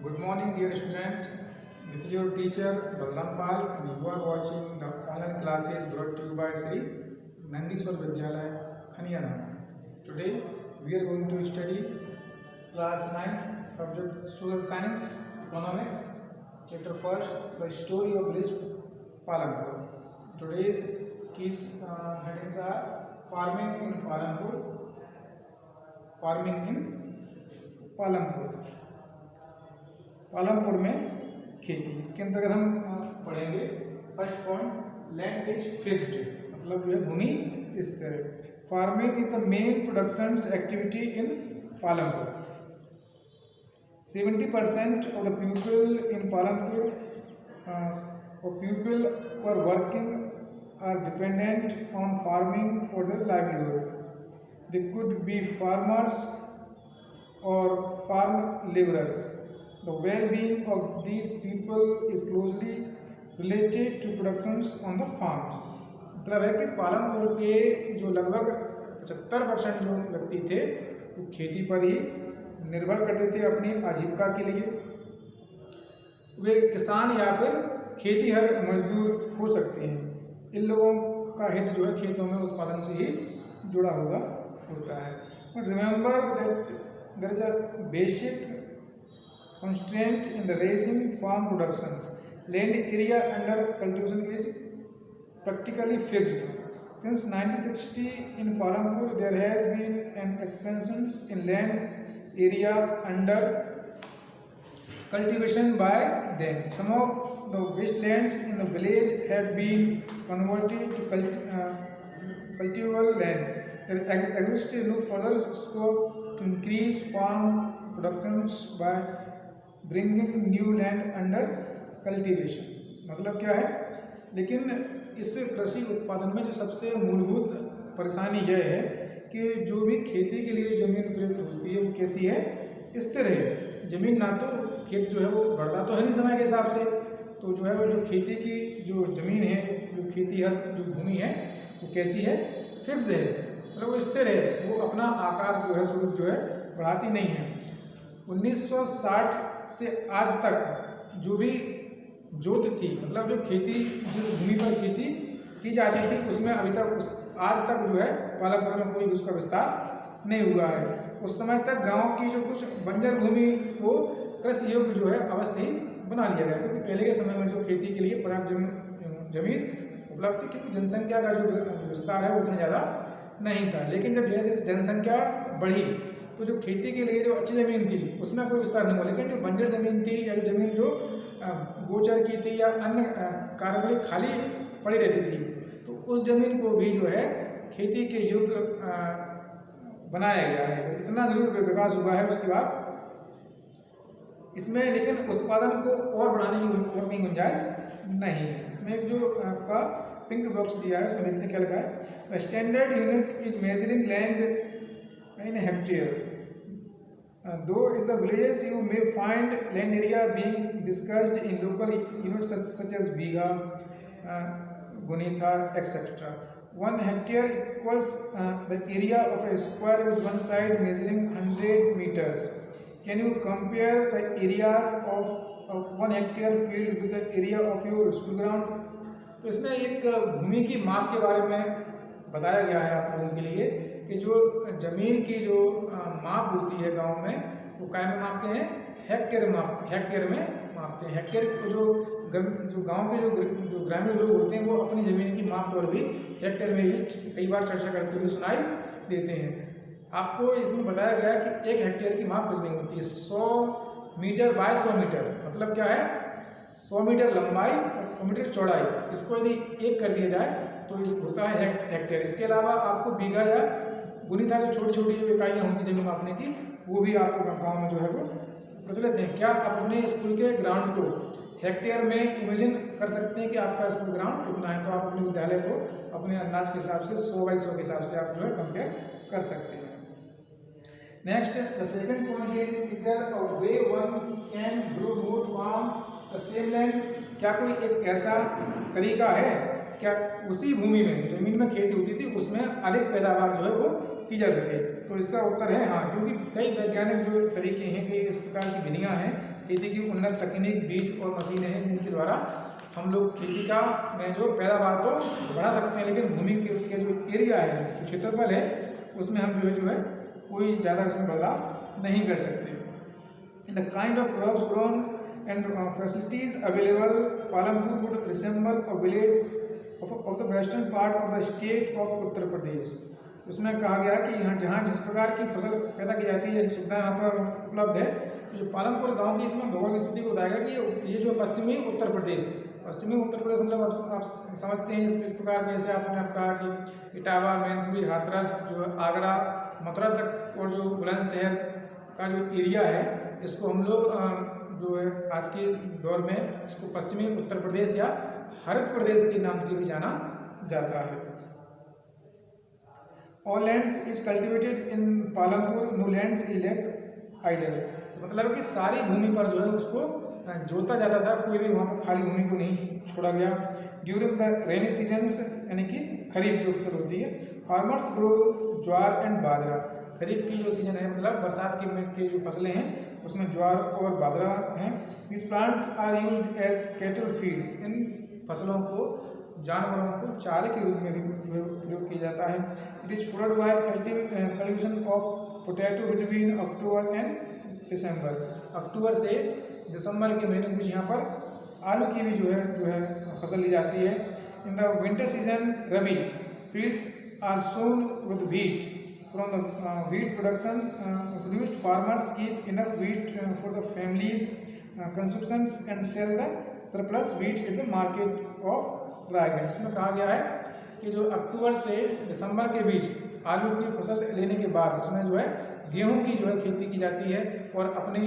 Good morning, dear student. This is your teacher Balram Pal, and you are watching the online classes brought to you by Sri Nandiswar Vidyalaya, Khaniana. Today we are going to study class 9, subject Social Science, Economics, chapter first, the story of village Palampur. Today's key headings are farming in Palampur, Palampur में खेती। इसके अंतर्गत हम पढ़ेंगे first point, land is fixed, मतलब जो है भूमि स्थिर है। Farming is the main production activity in Palampur. 70% of the people in Palampur are working are dependent on farming for their livelihood. They could be farmers और farm labourers. The well-being of these people is closely related to productions on the farms. मतलब है कि पालमपुर के जो लगभग 75% जो व्यक्ति थे वो खेती पर ही निर्भर करते थे अपनी आजीविका के लिए। वे किसान या फिर खेतीहर मजदूर हो सकते हैं। इन लोगों का हित जो है खेतों में उत्पादन से ही जुड़ा हुआ होता है। But remember that there is a basic constraint in the raising farm productions. Land area under cultivation is practically fixed. Since 1960 in Palampur there has been an expansion in land area under cultivation by them. Some of the wastelands in the village have been converted to cultivable land. There exists no further scope to increase farm productions by bringing new land under cultivation. मतलब क्या है, लेकिन इस कृषि उत्पादन में जो सबसे मूलभूत परेशानी यह है कि जो भी खेती के लिए जमीन प्रयुक्त होती है वो कैसी है, स्थिर है। जमीन ना तो खेत जो है वो बढ़ता तो है नहीं समय के हिसाब से, तो जो है वो जो खेती की जो जमीन है, जो खेती हर जो भूमि है वो कैसी है, फिक्स है, मतलब वो स्थिर है, वो अपना आकार जो है स्वरूप जो है बढ़ाती नहीं है। 1960 से आज तक जो भी जोत थी, मतलब जो खेती जिस भूमि पर खेती की जाती थी उसमें अभी तक आज तक जो है पालमपुर में कोई उसका विस्तार नहीं हुआ है। उस समय तक गांव की जो कुछ बंजर भूमि को कृषि योग्य जो है अवश्य ही बना लिया गया, क्योंकि पहले के समय में जो खेती के लिए पर्याप्त जमीन उपलब्ध थी, क्योंकि जनसंख्या का जो विस्तार है वो उतना ज़्यादा नहीं था। लेकिन जब जैसे जनसंख्या बढ़ी तो जो खेती के लिए जो अच्छी ज़मीन थी उसमें कोई विस्तार नहीं हुआ, लेकिन जो बंजर ज़मीन थी या जो ज़मीन जो गोचर की थी या अन्य कार्यों के लिए खाली पड़ी रहती थी, तो उस ज़मीन को भी जो है खेती के योग्य बनाया गया है। इतना ज़रूर विकास हुआ है उसके बाद इसमें, लेकिन उत्पादन को और बढ़ाने की और कहीं गुंजाइश नहीं है। इसमें एक जो आपका पिंक बॉक्स दिया है उसमें देखते क्या लिखा है, the standard unit is measuring land in hectare. Though in the villages you may find land area being discussed in local units such as bigha, gunitha, etc. 1 hectare equals the area of a square with one side measuring 100 meters. Can you compare the areas of 1 hectare field with the area of your school ground? तो इसमें एक भूमि की माप के बारे में बताया गया है आप लोगों के लिए कि जो जमीन की जो माप होती है गांव में वो क्या में मापते हैं, हेक्टेयर में मापते हैं। हेक्टेयर को जो गांव के जो ग्रामीण लोग होते हैं वो अपनी जमीन की माप तौर भी हेक्टेयर में ही कई बार चर्चा करते हुए सुनाई देते हैं। आपको इसमें बताया गया कि 1 हेक्टेयर की माप कितनी होती है, 100 मीटर बाय 100 मीटर, मतलब क्या है 100 मीटर लंबाई और 100 मीटर चौड़ाई। इसको यदि 1 कर दिया जाए तो होता है हेक्टेयर। इसके अलावा आपको बीघा या गुणिता जो छोटी छोटी इकाइयाँ होती जमीन मापने की वो भी आपको गाँव में जो है वो प्रचलित हैं। क्या आप अपने स्कूल के ग्राउंड को हेक्टेयर में इमेजिन कर सकते हैं कि आपका स्कूल ग्राउंड कितना है? तो आप अपने विद्यालय को अपने अंदाज के हिसाब से 100 बाई 100 के हिसाब से आप जो है कंपेयर कर सकते हैं। Next, the second point is there a way one can grow more from the same land. क्या कोई एक ऐसा तरीका है क्या उसी भूमि में जमीन में खेती होती थी उसमें अधिक पैदावार जो है वो की जा सके? तो इसका उत्तर है हाँ, क्योंकि कई वैज्ञानिक जो तरीके हैं, कई इस प्रकार की विधियाँ हैं खेती की उन्नत तकनीक, बीज और मशीनें हैं जिनके द्वारा हम लोग खेती का में जो पैदावार को बढ़ा सकते हैं, लेकिन भूमि के जो एरिया है, जो क्षेत्रफल है, उसमें हम जो है कोई ज़्यादा उसमें बदलाव नहीं कर सकते। In the kind of crops grown and facilities available, Palampur would resemble a village of the western part of the state of Uttar Pradesh. उसमें कहा गया कि यहाँ जहाँ जिस प्रकार की फसल पैदा की जाती है, जैसी सुविधा यहाँ पर उपलब्ध है, जो पालमपुर गांव की इसमें भौगोलिक स्थिति को बताएगा कि ये जो पश्चिमी उत्तर प्रदेश मतलब आप समझते हैं इस प्रकार के, जैसे आपने कहा कि इटावा, मैनपुरी, हाथरस, जो आगरा, मथुरा तक और जो बुलंदशहर का जो एरिया है, इसको हम लोग जो है आज के दौर में इसको पश्चिमी उत्तर प्रदेश या हरित प्रदेश के नाम से भी जाना जाता है। All lands is cultivated in Palampur, no lands is left idle. मतलब है कि सारी भूमि पर जो है उसको जोता जाता था, कोई भी वहाँ पर खाली भूमि को नहीं छोड़ा गया। ड्यूरिंग द रेनी सीजन्स, यानी कि खरीफ जो फसल होती है, फार्मर्स ग्रो ज्वार एंड बाजरा। खरीफ की जो सीजन है मतलब बरसात की जो फसलें हैं उसमें ज्वार और बाजरा हैं। This plants are used as cattle feed. इन फसलों को जानवरों को चारे के रूप में भी प्रयोग किया जाता है। It is followed by cultivation of potato between October and December. अक्टूबर से दिसंबर के महीने कुछ यहाँ पर आलू की भी जो है फसल ली जाती है। In the winter season rabi fields are sown with wheat. From the wheat production produced farmers keep enough wheat for the families consumptions and sell the surplus wheat in the market of Raiganj. इसमें कहा गया है कि जो अक्टूबर से दिसंबर के बीच आलू की फसल लेने के बाद उसमें जो है गेहूं की जो है खेती की जाती है और अपने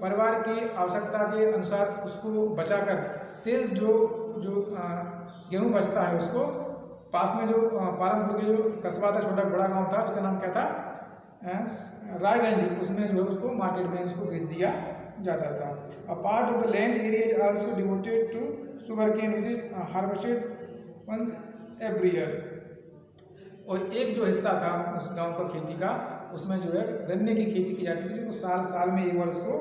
परिवार की आवश्यकता के अनुसार उसको बचाकर शेष जो गेहूं बचता है उसको पास में जो पालमपुर के जो कस्बा था, छोटा बड़ा गांव था, उसका नाम क्या था, रायगंज, उसमें जो है उसको मार्केट में उसको बेच दिया जाता था। A part of the land area is also devoted to sugarcane which is harvested once every year. और एक जो हिस्सा था उस गांव का खेती का, उसमें जो है गन्ने की खेती की जाती थी, जो साल में एक बार उसको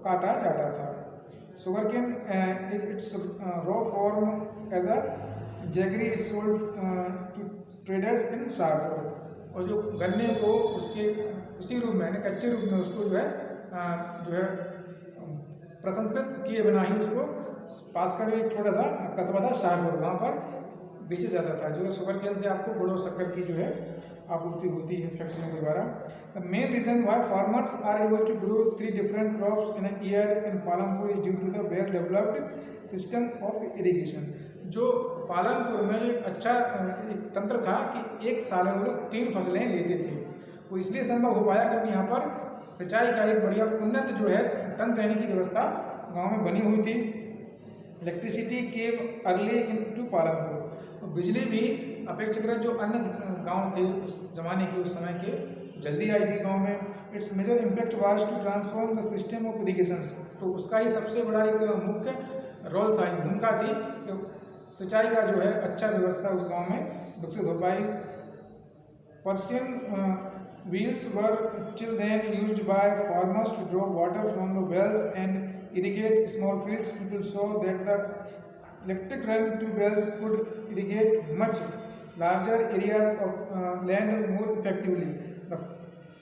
काटा जाता था। Sugarcane is its raw form as a jaggery is sold to traders in Shahpur. और जो गन्ने को उसके उसी रूप में कच्चे रूप में उसको जो है प्रसंस्कृत किए बिना ही उसको पास का एक छोटा सा कस्बा था शाहपुर, वहाँ पर बेचा जाता था। जो शुगर केन से आपको गुड़ और शक्कर की जो है आपूर्ति होती है फैक्ट्रियों के द्वारा। The main reason why farmers are able to grow 3 different crops in a year in Palampur is due to the well developed system of irrigation. जो पालमपुर में एक अच्छा एक तंत्र था कि एक साल में वो लोग 3 फसलें लेते थे। वो इसलिए संभव हो पाया क्योंकि यहाँ पर सिंचाई का एक बढ़िया उन्नत जो है तंत्र रहने की व्यवस्था गांव में बनी हुई थी। Electricity came early into Palampur. बिजली भी अपेक्षाकृत जो अन्य गांव थे उस जमाने के, उस समय के, जल्दी आई थी गांव में। Its major impact was to transform the system of irrigation. तो उसका ही सबसे बड़ा एक मुख्य रोल था, भूमिका थी कि सिंचाई का जो है अच्छा व्यवस्था उस गांव में विकसित हो पाई। Persian wheels were till then used by farmers to draw water from the wells and irrigate small fields. People saw that the electric run tubewells could irrigate much larger areas of land more effectively. The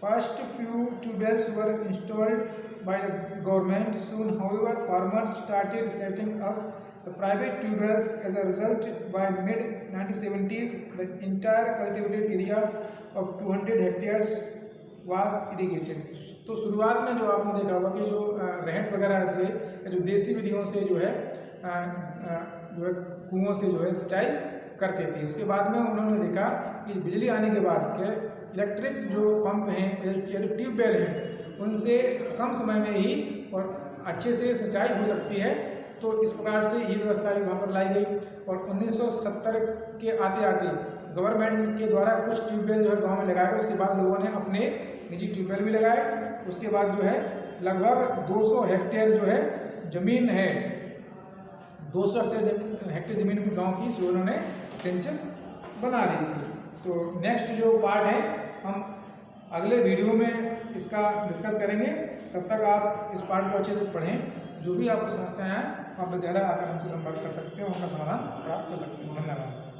first few tubewells were installed by the government. Soon, however, farmers started setting up the private tubewells. As a result, by mid-1970s, the entire cultivated area of 200 hectares was irrigated. तो शुरुआत में जो आपने देखा होगा कि जो रहट वगैरह से जो देसी विधियों से जो है कुओं से जो है सिंचाई करते थे। उसके बाद में उन्होंने देखा कि बिजली आने के बाद के इलेक्ट्रिक जो पंप हैं या जो ट्यूबवेल हैं उनसे कम समय में ही और अच्छे से सिंचाई हो सकती है। तो इस प्रकार से ये व्यवस्था भी वहाँ पर लाई गई। और 1970 के आते आते गवर्नमेंट के द्वारा कुछ ट्यूबवेल जो है गाँव में लगाए। उसके बाद लोगों ने अपने निजी ट्यूबवेल भी लगाए। उसके बाद जो है लगभग 200 हेक्टेयर जो है ज़मीन है, 200 हेक्टेयर ज़मीन भी गांव की जो उन्होंने सिंचन बना दी थी। तो नेक्स्ट जो पार्ट है हम अगले वीडियो में इसका डिस्कस करेंगे। तब तक आप इस पार्ट को अच्छे से पढ़ें। जो भी आपको समस्याएं हैं आप विद्यालय आकर हमसे संपर्क कर सकते हैं, उनका समाधान प्राप्त कर सकते हैं। धन्यवाद।